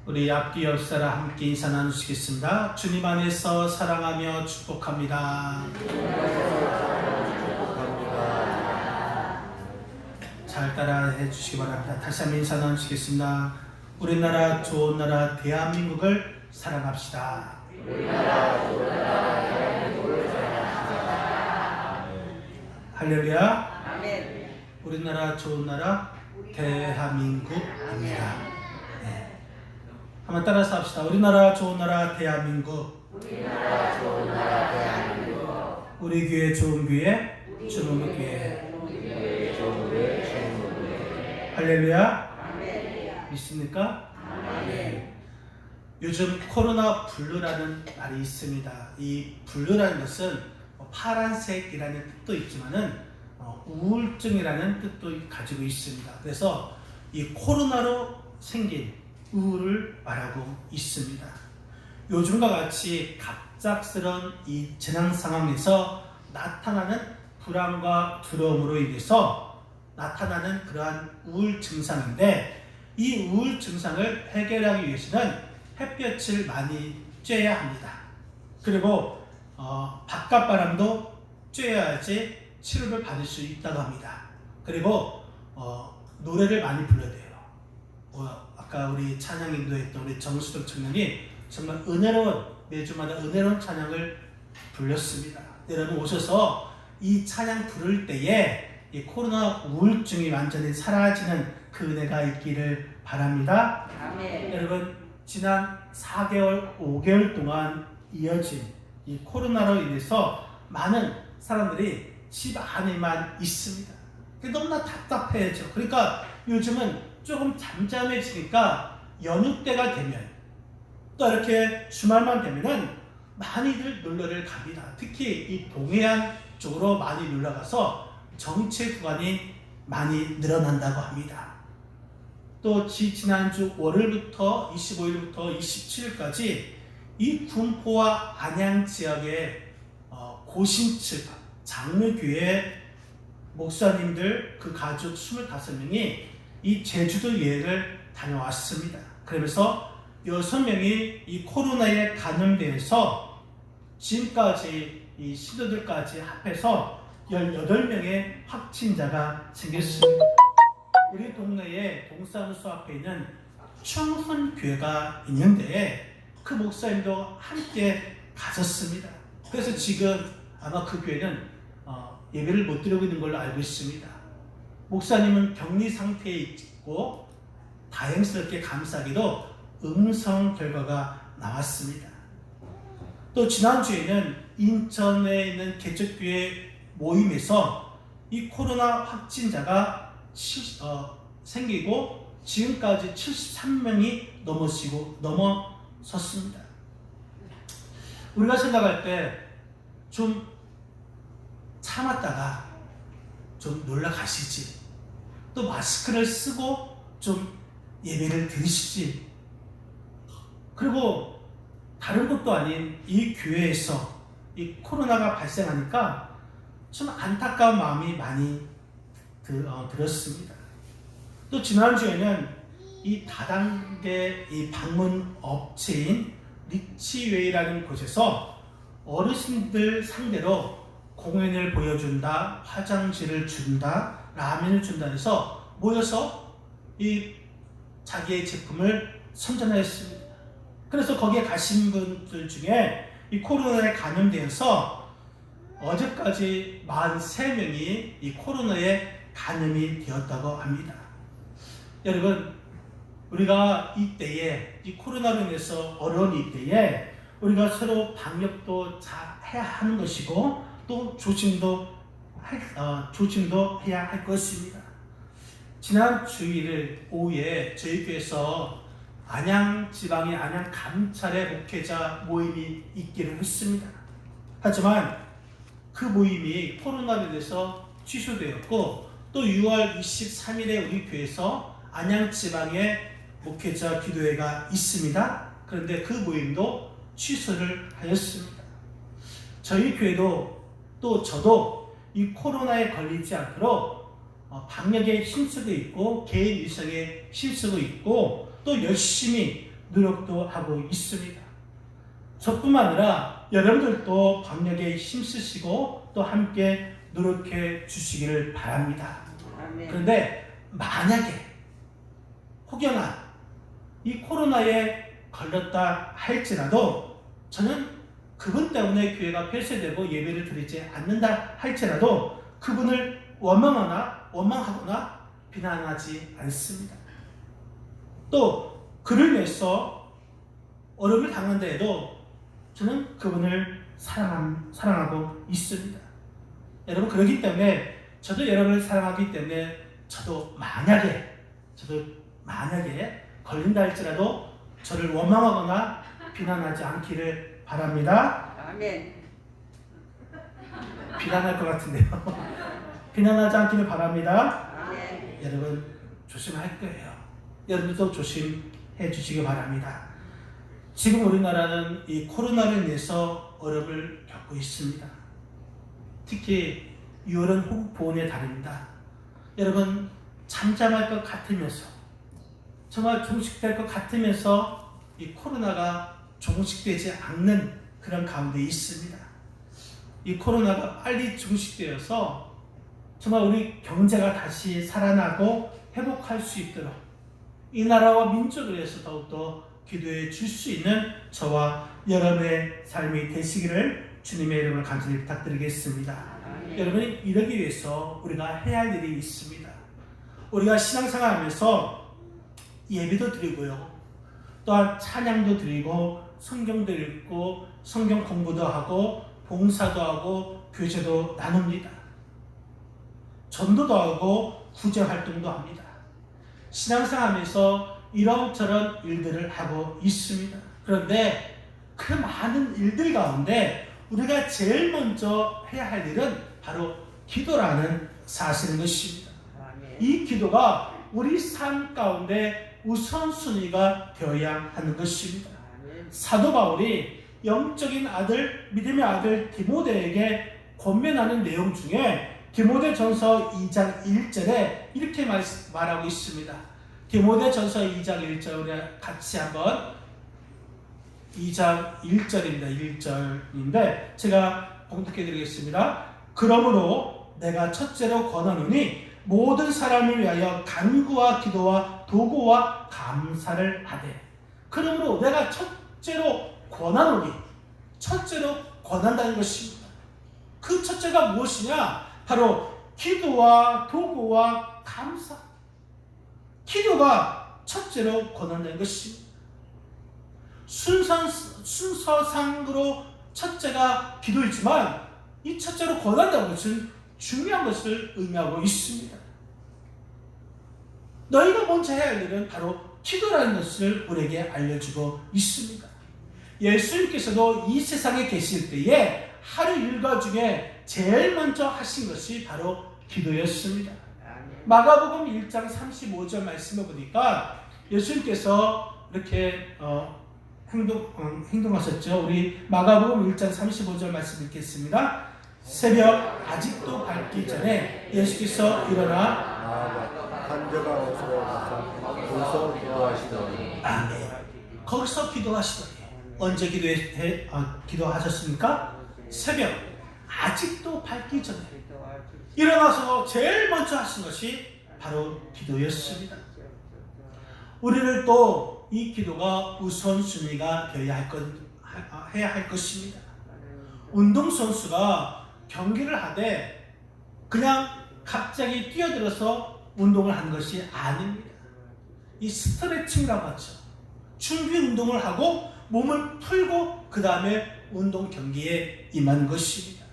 우리 앞뒤 옆 사람 함께 인사 나누시겠습니다. 주님 안에서 사랑하며 축복합니다. 잘 따라해 주시기 바랍니다. 다시 한번 인사 나누시겠습니다. 우리나라 좋은 나라 대한민국을 사랑합시다. 우리나라 좋은 나라 대한민국을 사랑합시다. 할렐루야. 아멘. 우리나라 좋은 나라 대한민국입니다. 한번 따라서 합시다. 우리나라 좋은 나라 대한민국. 우리나라 좋은 나라 대한민국. 우리 교회 좋은 교회, 주님의 교회. 할렐루야. 아멘. 믿습니까? 아멘. 요즘 코로나 블루라는 말이 있습니다. 이 블루라는 것은 파란색이라는 뜻도 있지만은 우울증이라는 뜻도 가지고 있습니다. 그래서 이 코로나로 생긴 우울을 말하고 있습니다. 요즘과 같이 갑작스런 이 재난 상황에서 나타나는 불안과 두려움으로 인해서 나타나는 그러한 우울 증상인데, 이 우울 증상을 해결하기 위해서는 햇볕을 많이 쬐야 합니다. 그리고 바깥 바람도 쬐야지 치료를 받을 수 있다고 합니다. 그리고 노래를 많이 불러야 돼요. 아까 우리 찬양 인도했던 우리 정수덕 청년이 정말 은혜로운, 매주마다 은혜로운 찬양을 불렸습니다. 여러분 오셔서 이 찬양 부를 때에 이 코로나 우울증이 완전히 사라지는 그 은혜가 있기를 바랍니다. 아멘. 여러분 지난 4개월, 5개월 동안 이어진 이 코로나로 인해서 많은 사람들이 집 안에만 있습니다. 너무나 답답해져. 그러니까 요즘은 조금 잠잠해지니까 연휴 때가 되면, 또 이렇게 주말만 되면은 많이들 놀러를 갑니다. 특히 이 동해안 쪽으로 많이 놀러 가서 정체 구간이 많이 늘어난다고 합니다. 또 지난주 월요일부터 25일부터 27일까지 이 군포와 안양 지역의 고신측 장로교회 목사님들 그 가족 25명이 이 제주도 여행을 다녀왔습니다. 그러면서 6명이 이 코로나에 감염돼서 지금까지 이 신도들까지 합해서 18명의 확진자가 생겼습니다. 우리 동네에 동사무소 앞에 있는 충훈교회가 있는데 그 목사님도 함께 가셨습니다. 그래서 지금 아마 그 교회는 예배를 못 드리고 있는 걸로 알고 있습니다. 목사님은 격리 상태에 있고 다행스럽게 감사하게도 음성 결과가 나왔습니다. 또 지난주에는 인천에 있는 개척교회 모임에서 이 코로나 확진자가 생기고 지금까지 73명이 넘어섰습니다. 우리가 생각할 때 좀 참았다가 좀 놀러 가시지, 또 마스크를 쓰고 좀 예배를 드리시지, 그리고 다른 것도 아닌 이 교회에서 이 코로나가 발생하니까 좀 안타까운 마음이 많이 들었습니다. 또 지난주에는 이 다단계 이 방문 업체인 리치웨이라는 곳에서 어르신들 상대로 공연을 보여준다, 화장지를 준다, 라면을 준다 해서 모여서 이 자기의 제품을 선전하였습니다. 그래서 거기에 가신 분들 중에 이 코로나에 감염되어서 어제까지 43명이 이 코로나에 감염이 되었다고 합니다. 여러분, 우리가 이때에 이 코로나로 인해서 어려운 이때에 우리가 서로 방역도 잘 해야 하는 것이고, 또 조심도 해야 할 것입니다. 지난 주일 오후에 저희 교회에서 안양 지방의 안양 감찰의 목회자 모임이 있기로 했습니다. 하지만 그 모임이 코로나로 인해서 취소되었고, 또 6월 23일에 우리 교회에서 안양 지방의 목회자 기도회가 있습니다. 그런데 그 모임도 취소를 하였습니다. 저희 교회도 또 저도 이 코로나에 걸리지 않도록 방역에 힘쓰고 있고, 개인 일상에 힘쓰고 있고, 또 열심히 노력도 하고 있습니다. 저뿐만 아니라 여러분들도 방역에 힘쓰시고 또 함께 노력해 주시기를 바랍니다. 그런데 만약에 혹여나 이 코로나에 걸렸다 할지라도 저는 그분 때문에 교회가 폐쇄되고 예배를 드리지 않는다 할지라도 그분을 원망하거나 비난하지 않습니다. 또 그를 위해서 어려움을 당한다 해도 저는 그분을 사랑하고 있습니다. 여러분, 그렇기 때문에 저도 여러분을 사랑하기 때문에 저도 만약에 걸린다 할지라도 저를 원망하거나 비난하지 않기를 바랍니다. 아멘. 비난할 것 같은데요. 비난하지 않기를 바랍니다. 아멘. 여러분 조심할 거예요. 여러분도 조심해 주시기 바랍니다. 지금 우리나라는 이 코로나로 인해서 어려움을 겪고 있습니다. 특히 6월은 호국 보훈의 달입니다. 여러분, 잠잠할 것 같으면서 정말 종식될 것 같으면서 이 코로나가 종식되지 않는 그런 가운데 있습니다. 이 코로나가 빨리 종식되어서 정말 우리 경제가 다시 살아나고 회복할 수 있도록 이 나라와 민족을 위해서 더욱더 기도해 줄 수 있는 저와 여러분의 삶이 되시기를 주님의 이름으로 간절히 부탁드리겠습니다. 여러분이 이러기 위해서 우리가 해야 할 일이 있습니다. 우리가 신앙생활 하면서 예배도 드리고요. 또한 찬양도 드리고 성경도 읽고 성경 공부도 하고 봉사도 하고 교제도 나눕니다. 전도도 하고 구제 활동도 합니다. 신앙생활 하면서 이런저런 일들을 하고 있습니다. 그런데 그 많은 일들 가운데 우리가 제일 먼저 해야 할 일은 바로 기도라는 사실인 것입니다. 이 기도가 우리 삶 가운데 우선순위가 되어야 하는 것입니다. 사도 바울이 영적인 아들, 믿음의 아들 디모데에게 권면하는 내용 중에 디모데전서 2장 1절에 이렇게 말하고 있습니다. 디모데전서 2장 1절 우리 같이 한번 2장 1절입니다. 1절인데 제가 봉독해 드리겠습니다. 그러므로 내가 첫째로 권하노니 모든 사람을 위하여 간구와 기도와 도구와 감사를 하되. 그러므로 내가 첫째로 권하노니, 첫째로 권한다는 것입니다. 그 첫째가 무엇이냐? 바로 기도와 도구와 감사. 기도가 첫째로 권한다는 것입니다. 순서상으로 첫째가 기도이지만 이 첫째로 권한다는 것은 중요한 것을 의미하고 있습니다. 너희가 먼저 해야 할 일은 바로 기도라는 것을 우리에게 알려주고 있습니다. 예수님께서도 이 세상에 계실 때에 하루 일과 중에 제일 먼저 하신 것이 바로 기도였습니다. 마가복음 1장 35절 말씀을 보니까 예수님께서 이렇게 행동하셨죠. 우리 마가복음 1장 35절 말씀 읽겠습니다. 새벽 아직도 밝기 전에 예수께서 일어나 환자가 거기서 기도하시더니. 아멘. 거기서 기도하시더니. 언제 기도하셨습니까? 새벽 아직도 밝기 전에 일어나서 제일 먼저 하신 것이 바로 기도였습니다. 우리를 또 이 기도가 우선순위가 되어야 해야 할 것입니다. 운동선수가 경기를 하되 그냥 갑자기 뛰어들어서 운동을 하는 것이 아닙니다. 이 스트레칭이라고 하죠. 준비 운동을 하고 몸을 풀고 그 다음에 운동 경기에 임하는 것입니다.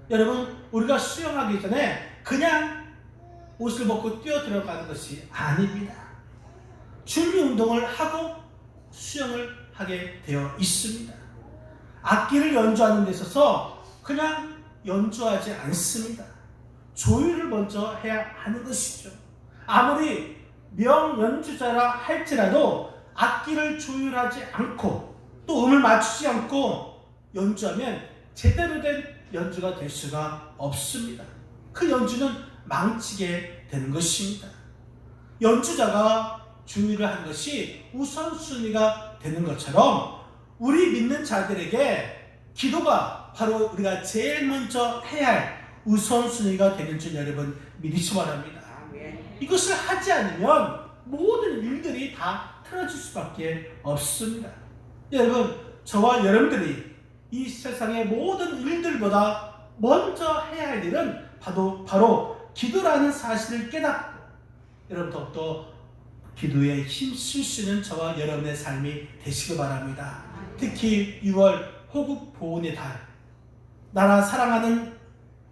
여러분, 우리가 수영하기 전에 그냥 옷을 벗고 뛰어 들어가는 것이 아닙니다. 준비 운동을 하고 수영을 하게 되어 있습니다. 악기를 연주하는 데 있어서 그냥 연주하지 않습니다. 조율을 먼저 해야 하는 것이죠. 아무리 명연주자라 할지라도 악기를 조율하지 않고 또 음을 맞추지 않고 연주하면 제대로 된 연주가 될 수가 없습니다. 그 연주는 망치게 되는 것입니다. 연주자가 중의를 한 것이 우선순위가 되는 것처럼 우리 믿는 자들에게 기도가 바로 우리가 제일 먼저 해야 할 우선순위가 되는 줄 여러분 믿으시기 바랍니다. 이것을 하지 않으면 모든 일들이 다 틀어질 수밖에 없습니다. 여러분, 저와 여러분들이 이 세상의 모든 일들보다 먼저 해야 할 일은 바로 기도라는 사실을 깨닫고 여러분 더욱더 기도에 힘쓸 수 있는 저와 여러분의 삶이 되시기 바랍니다. 특히 6월 호국 보훈의 달, 나라 사랑하는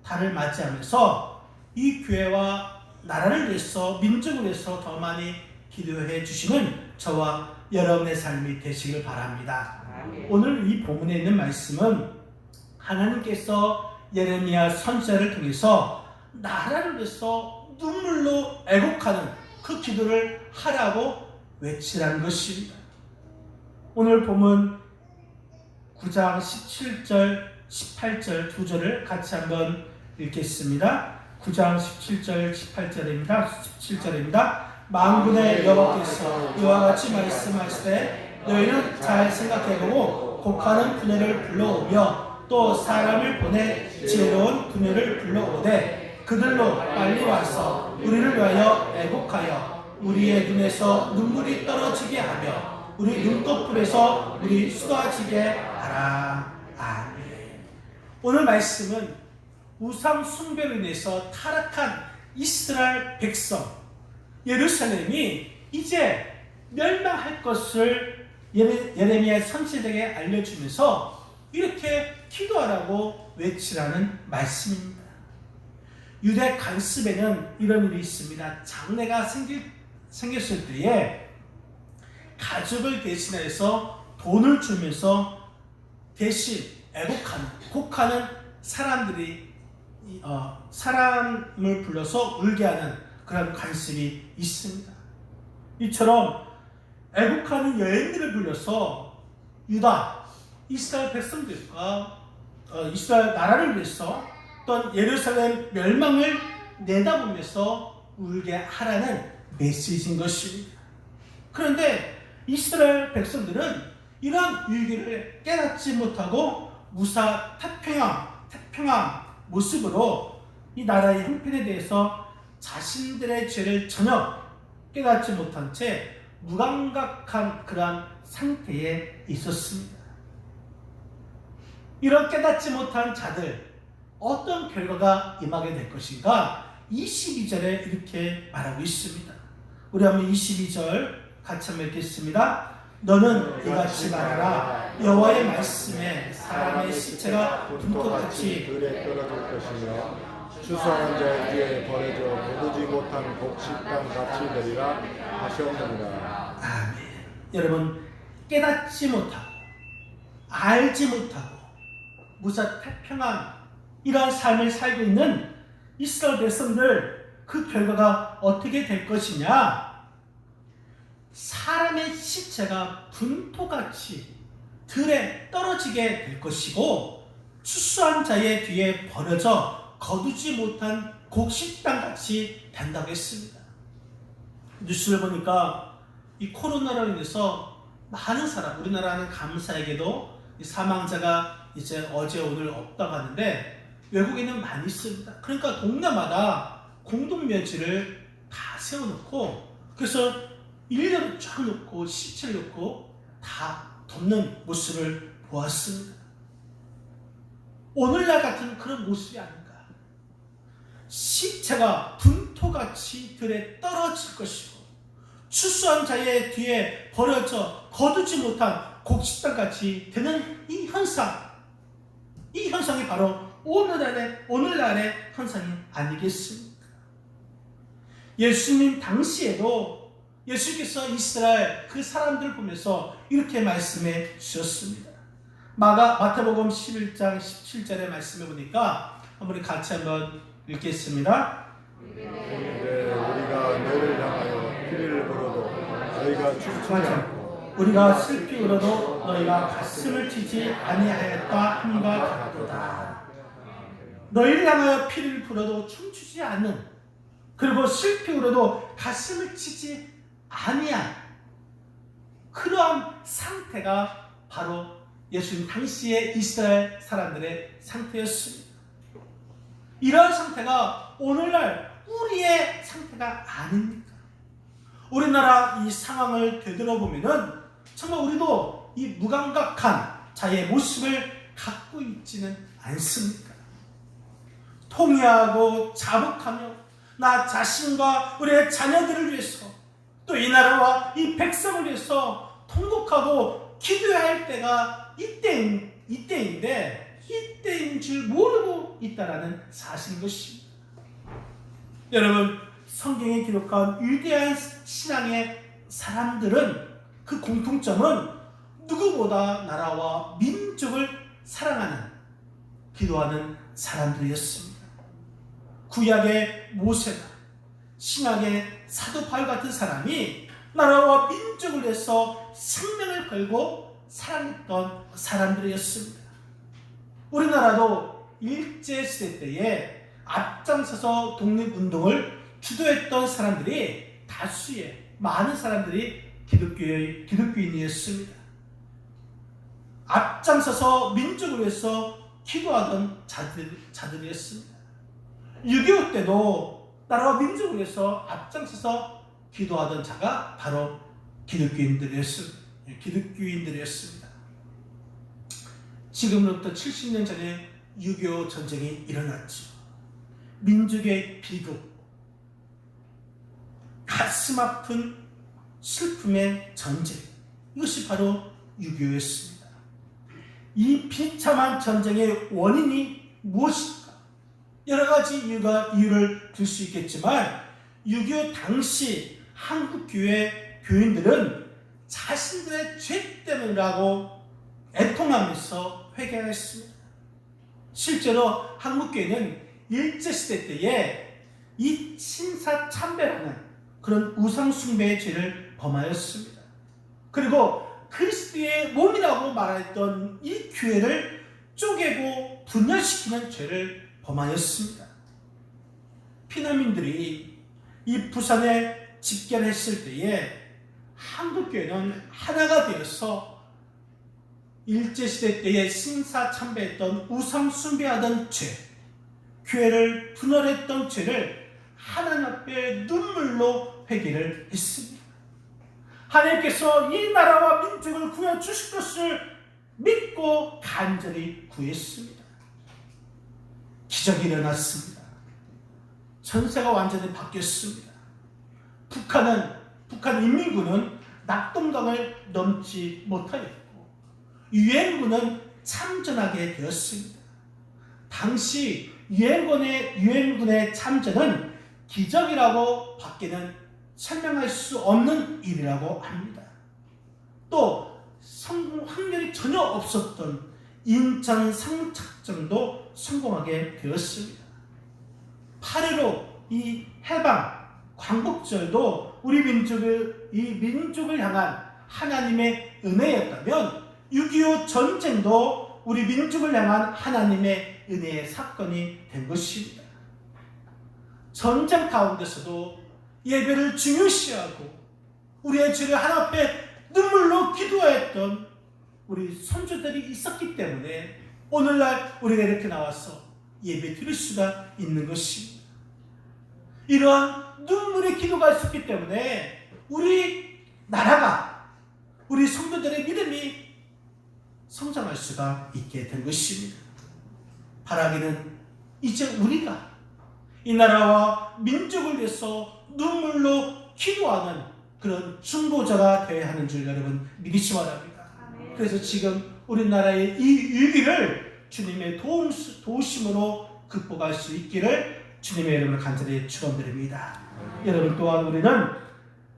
달을 맞이하면서 이 교회와 나라를 위해서 민족을 위해서 더 많이 기도해 주시는 저와 여러분의 삶이 되시길 바랍니다. 오늘 이 본문에 있는 말씀은 하나님께서 예레미야 선지자를 통해서 나라를 위해서 눈물로 애곡하는 그 기도를 하라고 외치라는 것입니다. 오늘 본문 9장 17절 18절 두 절을 같이 한번 읽겠습니다. 9장 17절 17절입니다. 만군의 여호와께서 이와 같이 말씀하시되 너희는 잘 생각해보고 곡하는 그녀를 불러오며 또 사람을 보내 지혜로운 그녀를 불러오되 그들로 빨리 와서 우리를 위하여 애곡하여 우리의 눈에서 눈물이 떨어지게 하며 우리 눈꺼풀에서 우리 쏟아지게 하라. 아멘. 오늘 말씀은 우상 숭배로 인해서 타락한 이스라엘 백성 예루살렘이 이제 멸망할 것을 예레미야 선지자에게 알려주면서 이렇게 기도하라고 외치라는 말씀입니다. 유대 관습에는 이런 일이 있습니다. 장례가 생겼을 때에 가족을 대신해서 돈을 주면서 대신 애곡하는, 곡하는 사람들이 사람을 불러서 울게 하는 그런 관습이 있습니다. 이처럼 애곡하는 여인들을 불러서 유다, 이스라엘 백성들과 이스라엘 나라를 위해서 또한 예루살렘 멸망을 내다보면서 울게 하라는 메시지인 것입니다. 그런데 이스라엘 백성들은 이러한 위기를 깨닫지 못하고 태평한 모습으로 이 나라의 형편에 대해서 자신들의 죄를 전혀 깨닫지 못한 채 무감각한 그러한 상태에 있었습니다. 이런 깨닫지 못한 자들 어떤 결과가 임하게 될 것인가 22절에 이렇게 말하고 있습니다. 우리 한번 22절 같이 한번 읽겠습니다. 너는 이같이 말하라. 여호와의 말씀에 사람의 시체가 분토같이 들에 떨어질 것이며 추수하는 자의 뒤에 버려져 거두지 못한 곡식당 같이 되리라 하셨느니라. 아멘. 여러분, 깨닫지 못하고 알지 못하고 무사태평한 이러한 삶을 살고 있는 이스라엘 백성들, 그 결과가 어떻게 될 것이냐? 사람의 시체가 분토같이 들에 떨어지게 될 것이고 추수한 자의 뒤에 버려져 거두지 못한 곡식당같이 된다고 했습니다. 뉴스를 보니까 이 코로나로 인해서 많은 사람, 우리나라는 감사하게도 사망자가 이제 어제 오늘 없다고 하는데 외국에는 많이 있습니다. 그러니까 동네마다 공동묘지를 다 세워놓고 그래서 일렬로 쫙 놓고 시체를 놓고 다 덮는 모습을 보았습니다. 오늘날 같은 그런 모습이 아닌가. 시체가 분토같이 들에 떨어질 것이고 추수한 자의 뒤에 버려져 거두지 못한 곡식당같이 되는 이 현상이 바로 오늘날의 현상이 아니겠습니까? 예수님 당시에도 예수께서 이스라엘 그 사람들을 보면서 이렇게 말씀해 주셨습니다. 마태복음 11장 17절의 말씀해 보니까 한번 같이 한번 읽겠습니다. 우리가 너를 향하여 피를 불어도 너희가 춤추지 않고 우리가 슬피 울어도 너희가 가슴을 치지 아니하였다 함과 같도다. 너희를 향하여 피를 불어도 춤추지 않는, 그리고 슬피 울어도 가슴을 치지 아니한 그러한 상태가 바로 예수님 당시의 이스라엘 사람들의 상태였습니다. 이러한 상태가 오늘날 우리의 상태가 아닙니까? 우리나라 이 상황을 되돌아보면은 정말 우리도 이 무감각한 자의 모습을 갖고 있지는 않습니까? 통회하고 자복하며 나 자신과 우리의 자녀들을 위해서 또 이 나라와 이 백성을 위해서 통곡하고 기도해야 할 때가 이때인데 이때인 줄 모르고 있다라는 사실인 것입니다. 여러분, 성경에 기록한 위대한 신앙의 사람들은 그 공통점은 누구보다 나라와 민족을 사랑하는 기도하는 사람들이었습니다. 구약의 모세나 신약의 사도 바울 같은 사람이 나라와 민족을 위해서 생명을 걸고 사랑했던 사람들이었습니다. 우리나라도 일제시대 때에 앞장서서 독립운동을 주도했던 사람들이 다수의 많은 사람들이 기독교인이었습니다. 앞장서서 민족을 위해서 기도하던 자들이었습니다. 6.25 때도 나라와 민족을 위해서 앞장서서 기도하던 자가 바로 기독교인들이었습니다. 지금으로부터 70년 전에 6.25 전쟁이 일어났죠. 민족의 비극, 가슴 아픈 슬픔의 전쟁, 이것이 바로 6.25였습니다. 이 비참한 전쟁의 원인이 무엇일까? 여러 가지 이유를 들 수 있겠지만 6.25 당시 한국교회 교인들은 자신들의 죄 때문이라고 애통하면서 회개했습니다. 실제로 한국교회는 일제시대 때에 이 신사참배라는 그런 우상숭배의 죄를 범하였습니다. 그리고 그리스도의 몸이라고 말했던 이 교회를 쪼개고 분열시키는 죄를 범하였습니다. 피난민들이 이 부산에 집결했을 때에 한국교회는 하나가 되어서 일제시대 때에 신사참배했던 우상숭배하던 죄, 교회를 분열했던 죄를 하나님 앞에 눈물로 회개를 했습니다. 하나님께서 이 나라와 민족을 구해 주실 것을 믿고 간절히 구했습니다. 기적이 일어났습니다. 전세가 완전히 바뀌었습니다. 북한 인민군은 낙동강을 넘지 못하였고 유엔군은 참전하게 되었습니다. 당시 유엔군의 참전은 기적이라고 밖에는 설명할 수 없는 일이라고 합니다. 또 성공 확률이 전혀 없었던 인천 상륙작전도 성공하게 되었습니다. 8.15 이 해방 광복절도 우리 민족을 향한 하나님의 은혜였다면 6.25 전쟁도 우리 민족을 향한 하나님의 은혜의 사건이 된 것입니다. 전쟁 가운데서도 예배를 중요시하고 우리의 죄를 하나님 앞에 눈물로 기도했던 우리 선조들이 있었기 때문에 오늘날 우리가 이렇게 나와서 예배 드릴 수가 있는 것입니다. 이러한 눈물의 기도가 있었기 때문에 우리 나라가, 우리 성도들의 믿음이 성장할 수가 있게 된 것입니다. 바라기는 이제 우리가 이 나라와 민족을 위해서 눈물로 기도하는 그런 중보자가 되어야 하는 줄 여러분 믿으시 바랍니다. 그래서 지금 우리나라의 이 위기를 주님의 도우심으로 극복할 수 있기를 주님의 이름으로 간절히 축원드립니다. 여러분, 또한 우리는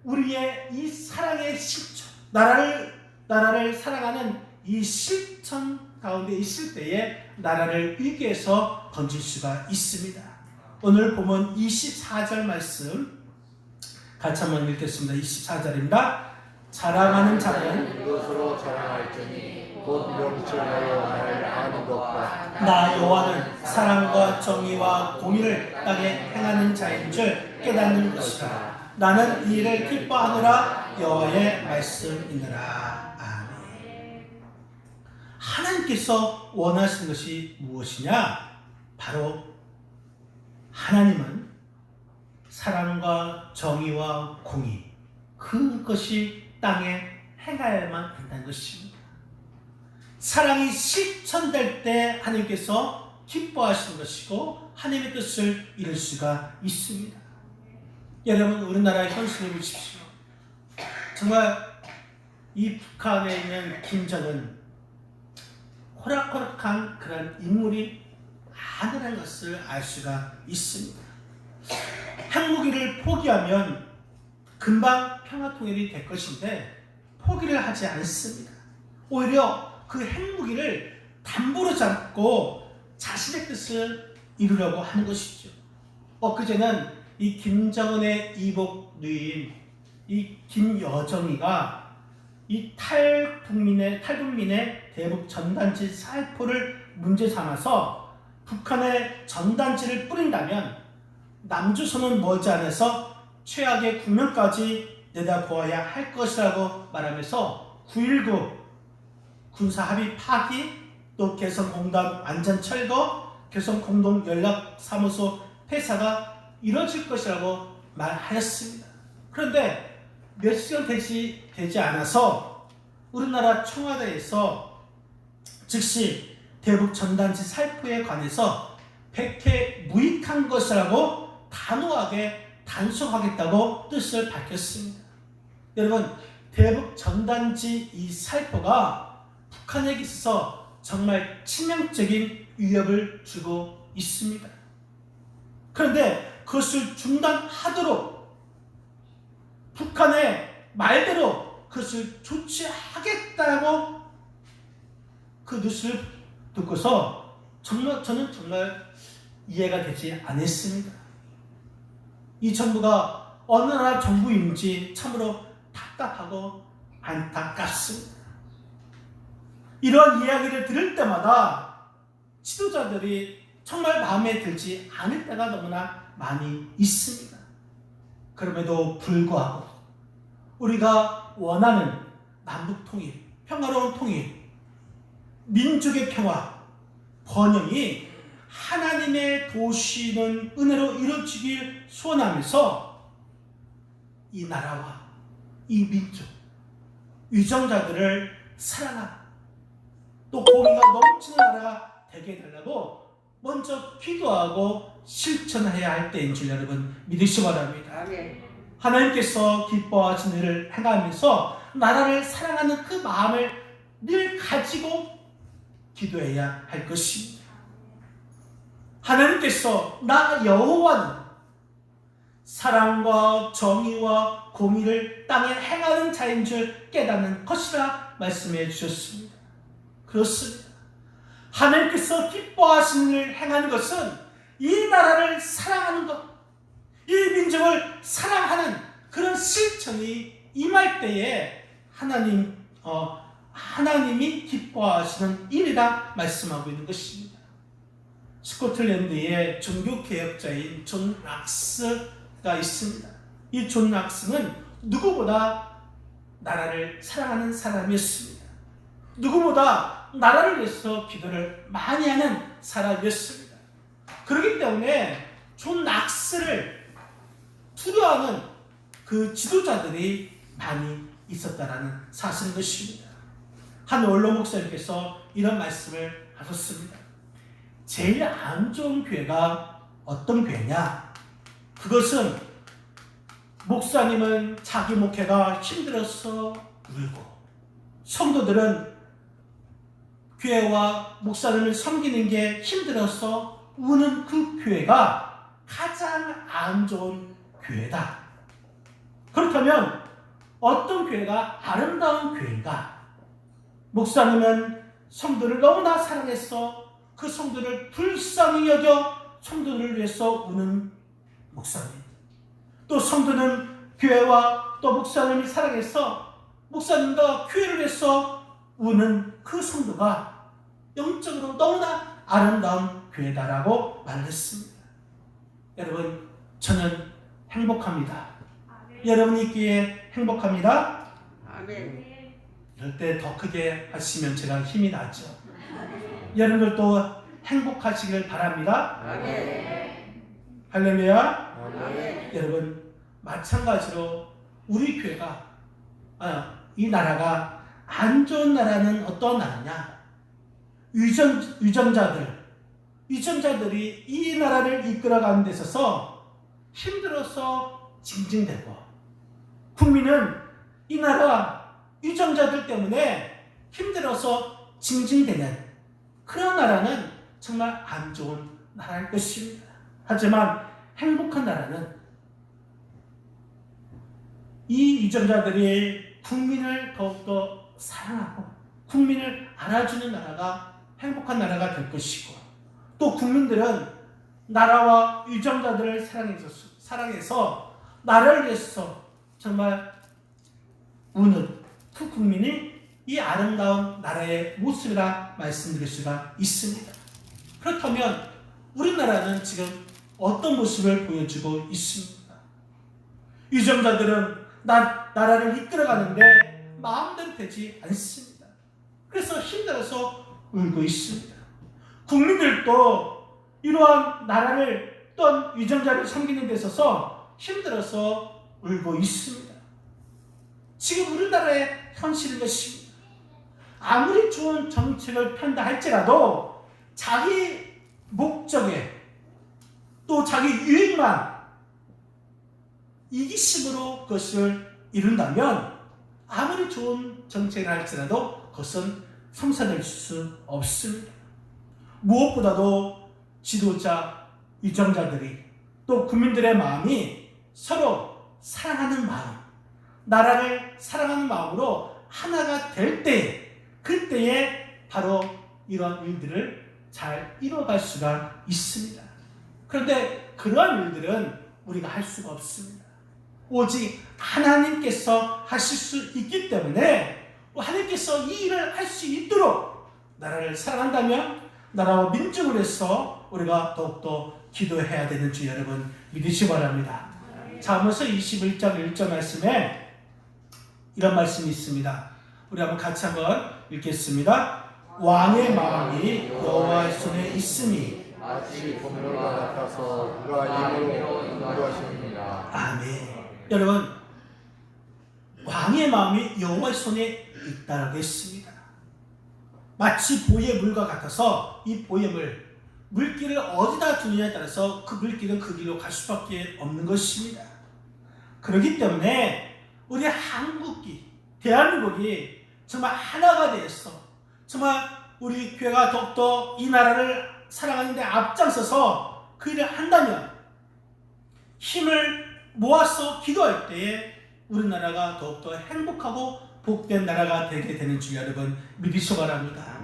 우리의 이 사랑의 실천, 나라를 사랑하는 이 실천 가운데 있을 때에 나라를 위기에서 건질 수가 있습니다. 오늘 보면 24절 말씀 같이 한번 읽겠습니다. 24절입니다. 자랑하는 자는 이것으로 자랑할지니 곧 명칭하여 날 아는 것과 나 여호와는 사랑과 정의와 공의를 땅에 행하는 자인 줄 깨닫는 것이다. 나는 이 일을 기뻐하노라. 여호와의 말씀이니라. 아멘. 하나님께서 원하시는 것이 무엇이냐? 바로 하나님은 사랑과 정의와 공의, 그것이 땅에 행하여야만 한다는 것입니다. 사랑이 실천될 때 하나님께서 기뻐하시는 것이고 하나님의 뜻을 이룰 수가 있습니다. 여러분, 우리나라의 현실을 보십시오. 정말 이 북한에 있는 김정은 호락호락한 그런 인물이 아니라는 것을 알 수가 있습니다. 핵무기를 포기하면 금방 평화통일이 될 것인데 포기를 하지 않습니다. 오히려 그 핵무기를 담보로 잡고 자신의 뜻을 이루려고 하는 것이죠. 엊그제는 이 김정은의 이복 누이인 이 김여정이가 이 탈북민의 대북 전단지 살포를 문제 삼아서 북한에 전단지를 뿌린다면 남조선은 머지않아서 최악의 국면까지 내다보아야 할 것이라고 말하면서 9.19 군사합의 파기, 또 개성공단 완전 철거, 개성공동연락사무소 폐사가 이뤄질 것이라고 말하였습니다. 그런데 몇 시간 되지 않아서 우리나라 청와대에서 즉시 대북 전단지 살포에 관해서 백해 무익한 것이라고 단호하게 단속하겠다고 뜻을 밝혔습니다. 여러분, 대북 전단지 이 살포가 북한에게 있어서 정말 치명적인 위협을 주고 있습니다. 그런데 그것을 중단하도록 북한의 말대로 그것을 조치하겠다고 그 뉴스를 듣고서 저는 정말 이해가 되지 않았습니다. 이 정부가 어느 나라 정부인지 참으로 답답하고 안타깝습니다. 이런 이야기를 들을 때마다 지도자들이 정말 마음에 들지 않을 때가 너무나 많이 있습니다. 그럼에도 불구하고 우리가 원하는 남북 통일, 평화로운 통일, 민족의 평화, 번영이 하나님의 도시는 은혜로 이루어지길 소원하면서 이 나라와 이 민족, 위정자들을 사랑하는 또 공의가 넘치는 나라가 되게 해달라고 먼저 기도하고 실천해야 할 때인 줄 여러분 믿으시기 바랍니다. 하나님께서 기뻐하신 일을 행하면서 나라를 사랑하는 그 마음을 늘 가지고 기도해야 할 것입니다. 하나님께서 나 여호와는 사랑과 정의와 공의를 땅에 행하는 자인 줄 깨닫는 것이라 말씀해 주셨습니다. 그렇습니다. 하나님께서 기뻐하시는 일을 행하는 것은 이 나라를 사랑하는 것, 이 민족을 사랑하는 그런 실천이 임할 때에 하나님이 기뻐하시는 일이라 말씀하고 있는 것입니다. 스코틀랜드의 종교개혁자인 존 락스가 있습니다. 이 존 락스는 누구보다 나라를 사랑하는 사람이었습니다. 누구보다 나라를 위해서 기도를 많이 하는 사람이었습니다. 그렇기 때문에 존 락스를 두려워하는 그 지도자들이 많이 있었다라는 사실인 것입니다. 한 원로 목사님께서 이런 말씀을 하셨습니다. 제일 안 좋은 교회가 어떤 교회냐? 그것은 목사님은 자기 목회가 힘들어서 울고 성도들은 교회와 목사님을 섬기는 게 힘들어서 우는 그 교회가 가장 안 좋은 교회다. 그렇다면 어떤 교회가 아름다운 교회인가? 목사님은 성도를 너무나 사랑해서 그 성도를 불쌍히 여겨 성도들을 위해서 우는 목사님. 또 성도는 교회와 또 목사님이 사랑해서 목사님과 교회를 위해서 우는 그 성도가 영적으로 너무나 아름다운 교회다라고 말했습니다. 여러분, 저는 행복합니다. 여러분이 있기에 행복합니다. 아멘. 이럴 때 더 크게 하시면 제가 힘이 나죠. 여러분들도 행복하시길 바랍니다. 아멘. 할렐루야. 아멘. 여러분, 마찬가지로 우리 교회가 이 나라가 안 좋은 나라는 어떤 나라냐? 유전자들이 이 나라를 이끌어가는 데 있어서 힘들어서 징징대고, 국민은 이 나라 유전자들 때문에 힘들어서 징징대는 그런 나라는 정말 안 좋은 나라일 것입니다. 하지만 행복한 나라는 이 유전자들이 국민을 더욱더 사랑하고 국민을 알아주는 나라가 행복한 나라가 될 것이고, 또 국민들은 나라와 유전자들을 사랑해서 나라를 위해서 정말 우는 그 국민이 이 아름다운 나라의 모습이라 말씀드릴 수가 있습니다. 그렇다면 우리나라는 지금 어떤 모습을 보여주고 있습니까? 유전자들은 나라를 이끌어가는데 마음대로 되지 않습니다. 그래서 힘들어서 울고 있습니다. 국민들도 이러한 나라를 또한 유전자를 섬기는 데 있어서 힘들어서 울고 있습니다. 지금 우리나라의 현실인 것입니다. 아무리 좋은 정책을 편다 할지라도 자기 목적에 또 자기 유익만 이기심으로 그것을 이룬다면 아무리 좋은 정책을 할지라도 그것은 성사될 수 없습니다. 무엇보다도 지도자, 유정자들이 또 국민들의 마음이 서로 사랑하는 마음, 나라를 사랑하는 마음으로 하나가 될 때, 그때에 바로 이런 일들을 잘 이뤄갈 수가 있습니다. 그런데 그러한 일들은 우리가 할 수가 없습니다. 오직 하나님께서 하실 수 있기 때문에 하나님께서 이 일을 할 수 있도록 나라를 사랑한다면 나라와 민족을 위해서 우리가 더욱더 기도해야 되는 줄 여러분 믿으시기 바랍니다. 자, 아모스 21장 1절 말씀에 이런 말씀이 있습니다. 우리 한번 같이 한번 읽겠습니다. 왕의 마음이 여호와의 손에 있으니 마치 건물과 같아서 그가 힘으로 인도하십니다. 아멘. 여러분, 왕의 마음이 여호와의 손에 있다라고 했습니다. 마치 보의 물과 같아서 이 보의 물길을 어디다 두느냐에 따라서 그 물길은 그 길로 갈 수밖에 없는 것입니다. 그렇기 때문에 우리 대한민국이 정말 하나가 되어서 정말 우리 교회가 더욱더 이 나라를 사랑하는 데 앞장서서 그 일을 한다면 힘을 모아서 기도할 때에 우리나라가 더욱더 행복하고 복된 나라가 되게 되는 줄 여러분 믿으시기 바랍니다.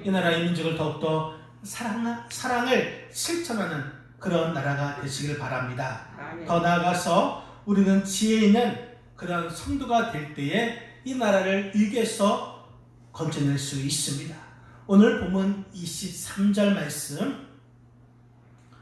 이 나라의 민족을 더욱더 사랑을 실천하는 그런 나라가 되시길 바랍니다. 더 나아가서 우리는 지혜 있는 그런 성도가 될 때에 이 나라를 위기에서 건져낼 수 있습니다. 오늘 본문 23절 말씀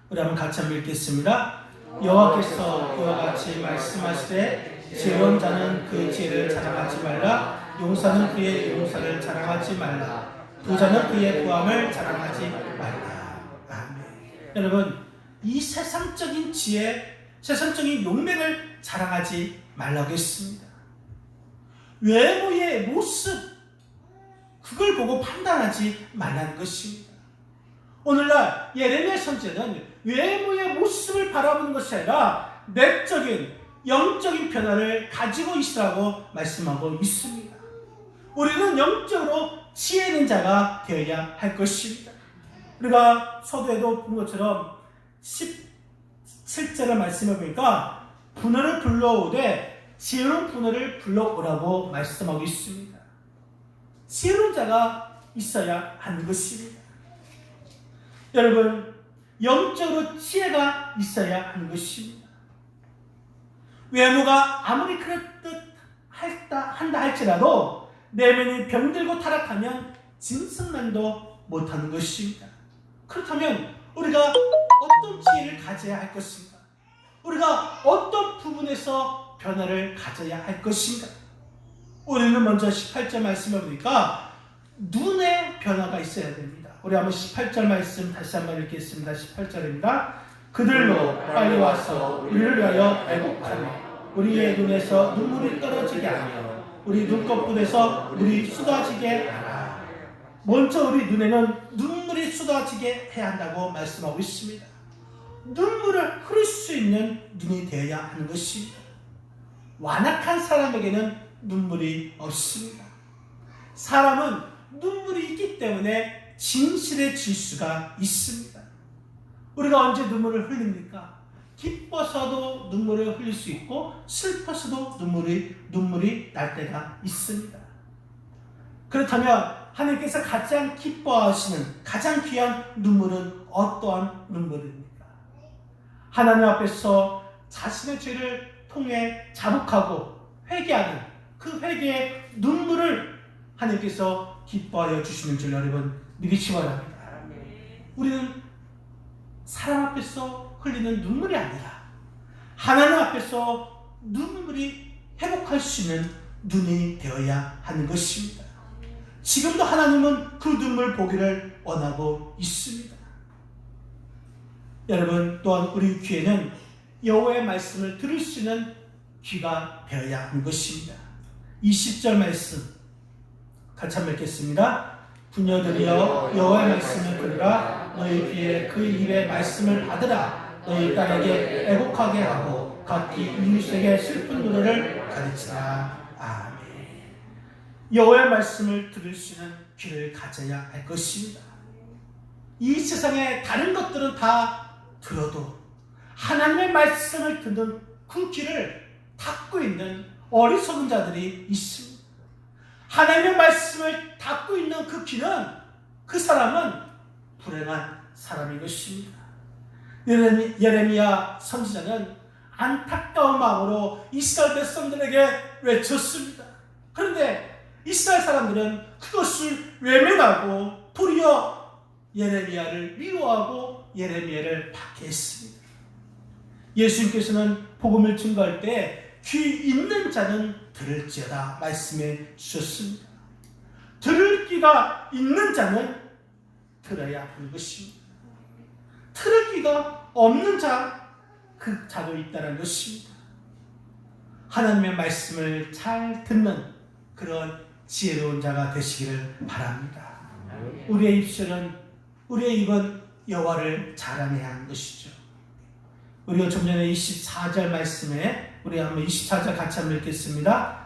우리 한번 같이 한번 읽겠습니다. 여호와께서 그와 같이 말씀하시되 지혜로운 자는 그 지혜를 자랑하지 말라. 용사는 그의 용사를 자랑하지 말라. 부자는 그의 부함을 자랑하지 말라. 아멘. 여러분, 이 세상적인 지혜, 세상적인 용맹을 자랑하지 말라고 했습니다. 외모의 모습, 그걸 보고 판단하지 말라는 것입니다. 오늘날 예레미야 선지자는 외모의 모습을 바라보는 것이 아니라 내적인 영적인 변화를 가지고 있으라고 말씀하고 있습니다. 우리는 영적으로 지혜 있는 자가 되어야 할 것입니다. 우리가 서두에도 본 것처럼 17절의 말씀을 보니까 분노를 불러오되 지혜로운 분노를 불러오라고 말씀하고 있습니다. 지혜로운 자가 있어야 하는 것입니다. 여러분, 영적으로 지혜가 있어야 하는 것입니다. 외모가 아무리 그럴듯 한다 할지라도 내면이 병들고 타락하면 짐승만도 못하는 것입니다. 그렇다면 우리가 어떤 지혜를 가져야 할 것인가? 우리가 어떤 부분에서 어디서 변화를 가져야 할 것인가? 우리는 먼저 18절 말씀을 보니까 눈의 변화가 있어야 됩니다. 우리 한번 18절 말씀 다시 한번 읽겠습니다. 18절입니다. 그들로 빨리 와서 우리를 위하여 애곡하며 우리의 눈에서 눈물이 떨어지게 하며 우리 눈꺼풀에서 물이 쏟아지게 하라. 먼저 우리 눈에는 눈물이 쏟아지게 해야 한다고 말씀하고 있습니다. 눈물을 흐를 수 있는 눈이 되어야 하는 것입니다. 완악한 사람에게는 눈물이 없습니다. 사람은 눈물이 있기 때문에 진실해질 수가 있습니다. 우리가 언제 눈물을 흘립니까? 기뻐서도 눈물을 흘릴 수 있고 슬퍼서도 눈물이 날 때가 있습니다. 그렇다면 하나님께서 가장 기뻐하시는 가장 귀한 눈물은 어떠한 눈물입니까? 하나님 앞에서 자신의 죄를 통해 자복하고 회개하는 그 회개의 눈물을 하나님께서 기뻐하여 주시는 줄 여러분 믿으시기 바랍니다. 우리는 사람 앞에서 흘리는 눈물이 아니라 하나님 앞에서 눈물이 회복할 수 있는 눈이 되어야 하는 것입니다. 지금도 하나님은 그 눈물 보기를 원하고 있습니다. 여러분 또한 우리 귀에는 여호와의 말씀을 들을 수 있는 귀가 되어야 하는 것입니다. 20절 말씀 같이 한번 읽겠습니다. 부녀들이여 여호와의 말씀을 들으라. 너희 귀에 그 입의 말씀을 받으라. 너희 딸에게 애곡하게 하고 각기 이웃에게 슬픈 노래를 가르치라. 아멘. 여호와의 말씀을 들을 수 있는 귀를 가져야 할 것입니다. 이 세상에 다른 것들은 다 들어도 하나님의 말씀을 듣는 그 귀를 닫고 있는 어리석은 자들이 있습니다. 하나님의 말씀을 닫고 있는 그 귀는 그 사람은 불행한 사람인 것입니다. 예레미야 선지자는 안타까운 마음으로 이스라엘 백성들에게 외쳤습니다. 그런데 이스라엘 사람들은 그것을 외면하고 도리어 예레미야를 미워하고 예레미야를 박해했습니다. 예수님께서는 복음을 증거할 때 귀 있는 자는 들을지어다 말씀해 주셨습니다. 들을 귀가 있는 자는 들어야 하는 것입니다. 들을 귀가 없는 자, 그 자도 있다는 것입니다. 하나님의 말씀을 잘 듣는 그런 지혜로운 자가 되시기를 바랍니다. 우리의 입은 여호와를 자랑해야 하는 것이죠. 우리가 좀 전에 24절 말씀에 우리 한번 24절 같이 한번 읽겠습니다.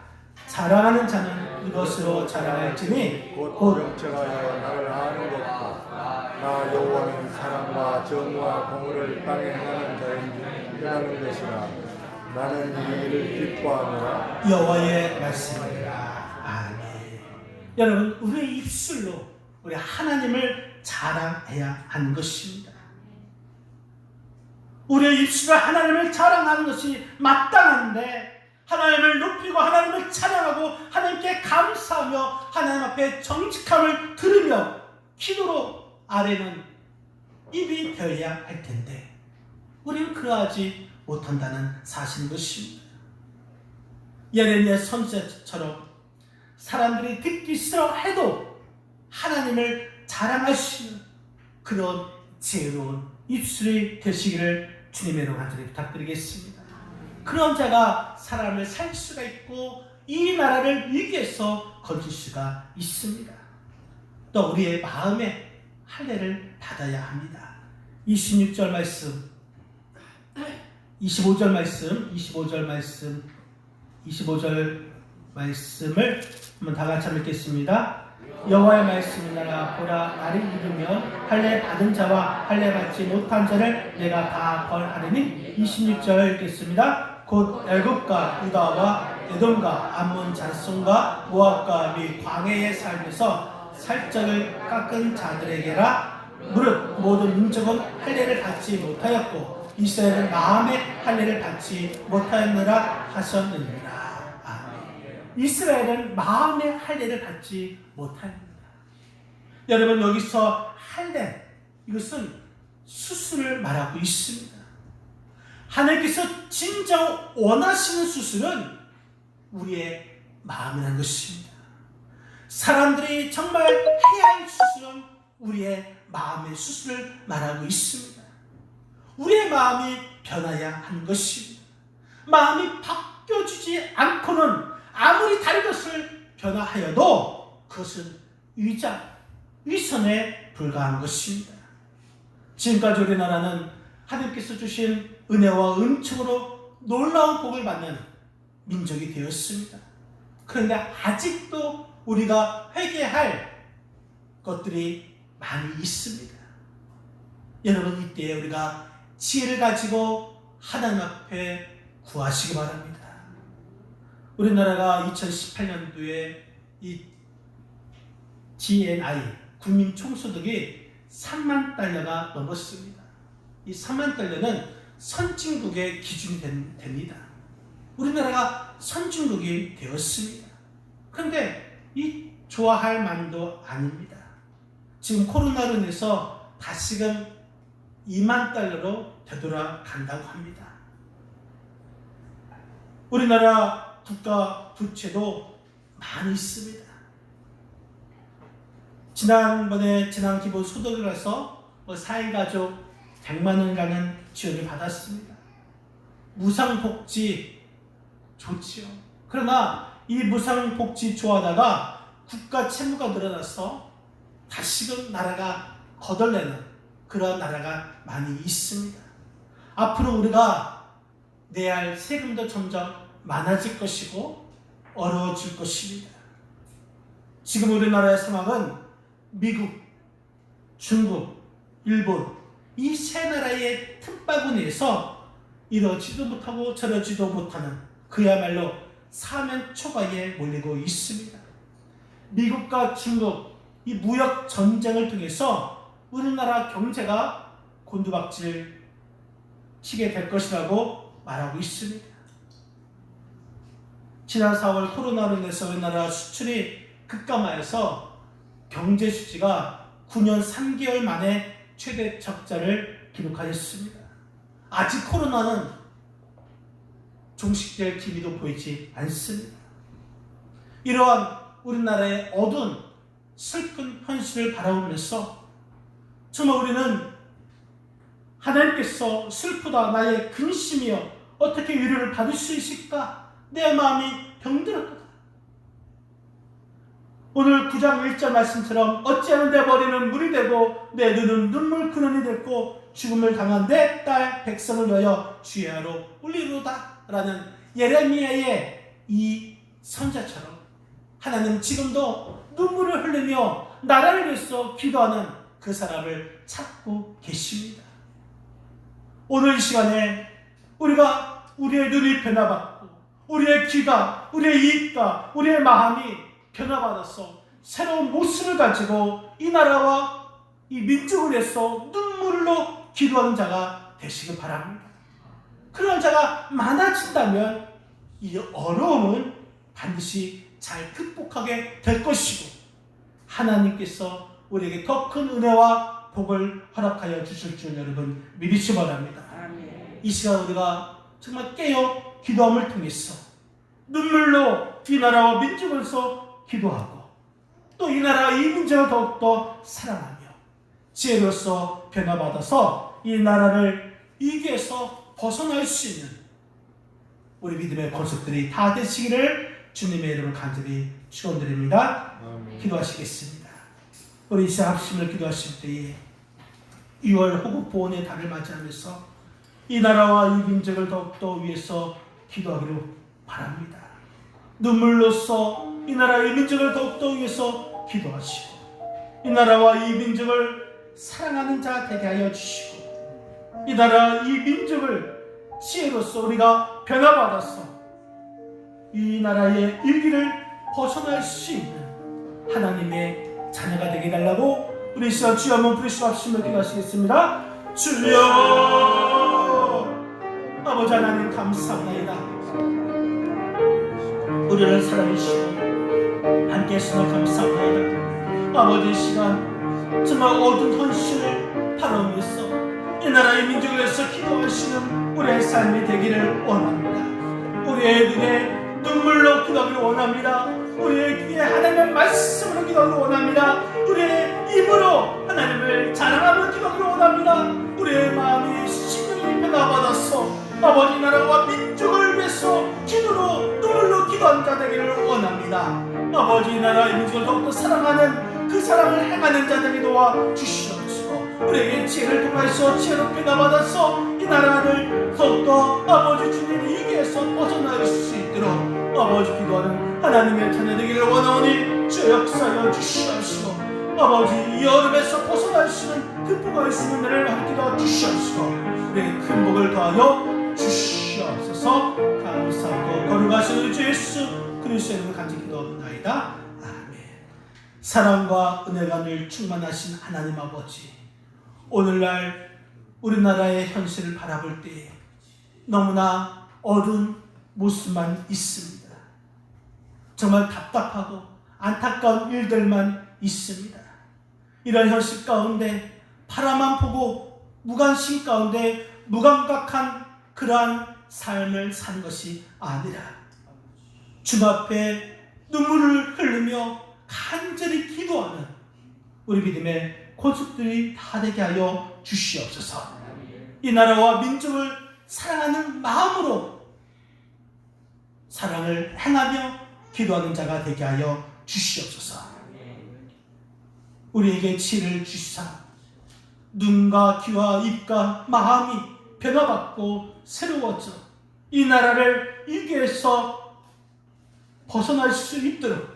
자랑하는 자는 이것으로 자랑할지니 곧 명철하여 나를 아는 것도 나 여호와는 사랑과 정의와 공의를 땅에 행하는 자인 줄 아는 것이라. 나는 이 일을 기뻐하노라. 여호와의 말씀이라. 아멘. 여러분 우리의 입술로 우리 하나님을 자랑해야 하는 것입니다. 우리의 입술로 하나님을 자랑하는 것이 마땅한데 하나님을 높이고 하나님을 찬양하고 하나님께 감사하며 하나님 앞에 정직함을 들으며 기도로 아뢰는 입이 되어야 할 텐데 우리는 그러하지 못한다는 사실인 것입니다. 예레미야 선지자처럼 사람들이 듣기 싫어해도 하나님을 자랑할 수 있는 그런 지혜로운 입술이 되시기를 주님의 이름으로 간절히 부탁드리겠습니다. 그런 자가 사람을 살 수가 있고 이 나라를 위기에서 건질 수가 있습니다. 또 우리의 마음에 할례를 받아야 합니다. 26절 말씀, 25절 말씀을 한번 다 같이 읽겠습니다. 여호와의 말씀을 나라 보라 나를 믿으면 할례 받은 자와 할례 받지 못한 자를 내가 다 벌하리니 26절 읽겠습니다. 곧 애굽과 유다와 에돔과 암몬 잔송과 모압과 미 광해의 삶에서 살짝을 깎은 자들에게라. 무릇 모든 민족은 할례를 받지 못하였고 이스라엘은 마음의 할례를 받지 못하였느라 하셨느니라. 이스라엘은 마음의 할례를 받지 못합니다. 여러분 여기서 할례 이것은 수술을 말하고 있습니다. 하나님께서 진정 원하시는 수술은 우리의 마음이라는 것입니다. 사람들이 정말 해야 할 수술은 우리의 마음의 수술을 말하고 있습니다. 우리의 마음이 변화야 하는 것입니다. 마음이 바뀌어지지 않고는 아무리 다른 것을 변화하여도 그것은 위선에 불과한 것입니다. 지금까지 우리나라는 하나님께서 주신 은혜와 은총으로 놀라운 복을 받는 민족이 되었습니다. 그런데 아직도 우리가 회개할 것들이 많이 있습니다. 여러분, 이때 우리가 지혜를 가지고 하나님 앞에 구하시기 바랍니다. 우리나라가 2018년도에 이 GNI 국민 총소득이 3만 달러가 넘었습니다. 이 3만 달러는 선진국의 기준이 됩니다. 우리나라가 선진국이 되었습니다. 그런데 이 좋아할 만도 아닙니다. 지금 코로나로 인해서 다시금 2만 달러로 되돌아간다고 합니다. 우리나라 국가 부채도 많이 있습니다. 지난번에 재난기본소득을 해서 4인 가족 100만 원이라는 지원을 받았습니다. 무상복지 좋지요. 그러나 이 무상복지 좋아하다가 국가 채무가 늘어나서 다시금 나라가 거덜내는 그런 나라가 많이 있습니다. 앞으로 우리가 내야 할 세금도 점점 많아질 것이고 어려워질 것입니다. 지금 우리나라의 상황은 미국, 중국, 일본 이 세 나라의 틈바구니에서 이러지도 못하고 저러지도 못하는 그야말로 사면 초과에 몰리고 있습니다. 미국과 중국 이 무역 전쟁을 통해서 우리나라 경제가 곤두박질 치게 될 것이라고 말하고 있습니다. 지난 4월 코로나로 인해서 우리나라 수출이 급감하여서 경제 수지가 9년 3개월 만에 최대 적자를 기록하였습니다. 아직 코로나는 종식될 기미도 보이지 않습니다. 이러한 우리나라의 어두운 슬픈 현실을 바라보면서 정말 우리는 하나님께서 슬프다 나의 근심이여 어떻게 위로를 받을 수 있을까? 내 마음이 병들었다. 오늘 9장 1절 말씀처럼 어찌하면 내 머리는 물이 되고 내 눈은 눈물 근원이 됐고 죽음을 당한 내 딸 백성을 위하여 주야로 울리로다 라는 예레미야의 이 선자처럼 하나님 지금도 눈물을 흘리며 나라를 위해서 기도하는 그 사람을 찾고 계십니다. 오늘 이 시간에 우리가 우리의 눈이 변화받고 우리의 귀가, 우리의 입가, 우리의 마음이 변화받아서 새로운 모습을 가지고 이 나라와 이 민족을 위해서 눈물로 기도하는 자가 되시길 바랍니다. 그런 자가 많아진다면 이 어려움은 반드시 잘 극복하게 될 것이고 하나님께서 우리에게 더 큰 은혜와 복을 허락하여 주실 줄 여러분 믿으시기 바랍니다. 아멘. 이 시간 우리가 정말 깨어 기도함을 통해서 눈물로 이 나라와 민족을 위해서 기도하고 또 이 나라와 이 민족을 더욱더 사랑하며 지혜로서 변화받아서 이 나라를 위기에서 벗어날 수 있는 우리 믿음의 권속들이 다 되시기를 주님의 이름으로 간절히 축원드립니다. 기도하시겠습니다. 우리 이 시간 합심을 기도하실 때에 6월 호국 보훈의 달을 맞이하면서 이 나라와 이 민족을 더욱더 위해서 기도하기로 바랍니다. 눈물로써 이 나라의 민족을 더욱더 위해서 기도하시고 이 나라와 이 민족을 사랑하는 자 되게 하여 주시고 이 나라 이 민족을 지혜로서 우리가 변화받아서 이 나라의 일기를 벗어날 수 있는 하나님의 자녀가 되게 해달라고 우리 시간 주여 한번 부르시고 합심을 기도하시겠습니다. 주여 아버지 하나님 감사합니다. 우리를 사랑해주시고 함께 해주셔서 감사합니다. 아버지 이 시간 정말 어두운 현실을 바라보면서 이 이 나라의 민족을 위해서 기도하시는 우리의 삶이 되기를 원합니다. 우리의 눈에 눈물로 기도하기를 원합니다. 우리의 귀에 하나님의 말씀으로 기도하기를 원합니다. 우리의 입으로 하나님을 자랑하며 기도하기를 원합니다. 우리의 마음이 심령이 변화받아서 아버지 나라와 민족을 위해서 기도로 눈물로 기도한 자 되기를 원합니다. 아버지 나라의 민족을 더욱더 사랑하는 그 사랑을 행하는 자 되게 도와 주시옵시고 우리에게 지혜를 통하여서 지혜로 변화받아서 이 나라를 더욱더 아버지 주님의 위기에서 벗어날 수 있도록 아버지 기도하는 하나님의 자녀 되기를 원하오니 주 역사여 주시옵시고 아버지 이 여름에서 벗어날 수 있는 극복할 수 있는 은혜를 함께도 주시옵시고 우리에게 큰 복을 더하여 주시옵소서. 감사하고 거룩하신 우리 주 예수 그리스도의 이름으로 간절히 기도합나이다. 아멘. 사랑과 은혜가 늘 충만하신 하나님 아버지, 오늘날 우리나라의 현실을 바라볼 때 너무나 어두운 모습만 있습니다. 정말 답답하고 안타까운 일들만 있습니다. 이런 현실 가운데 바라만 보고 무관심 가운데 무감각한 그러한 삶을 사는 것이 아니라 주 앞에 눈물을 흘리며 간절히 기도하는 우리 믿음의 권속들이 다 되게 하여 주시옵소서. 이 나라와 민족을 사랑하는 마음으로 사랑을 행하며 기도하는 자가 되게 하여 주시옵소서. 우리에게 지혜를 주시사 눈과 귀와 입과 마음이 변화받고 새로워져 이 나라를 위기에서 벗어날 수 있도록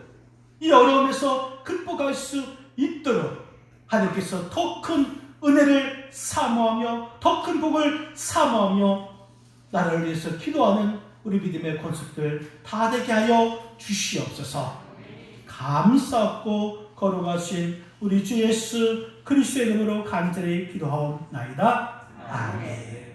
이 어려움에서 극복할 수 있도록 하나님께서 더 큰 은혜를 사모하며 더 큰 복을 사모하며 나라를 위해서 기도하는 우리 믿음의 권속들 다 되게 하여 주시옵소서. 감사하고 거룩하신 우리 주 예수 그리스도의 이름으로 간절히 기도하옵나이다. 아멘.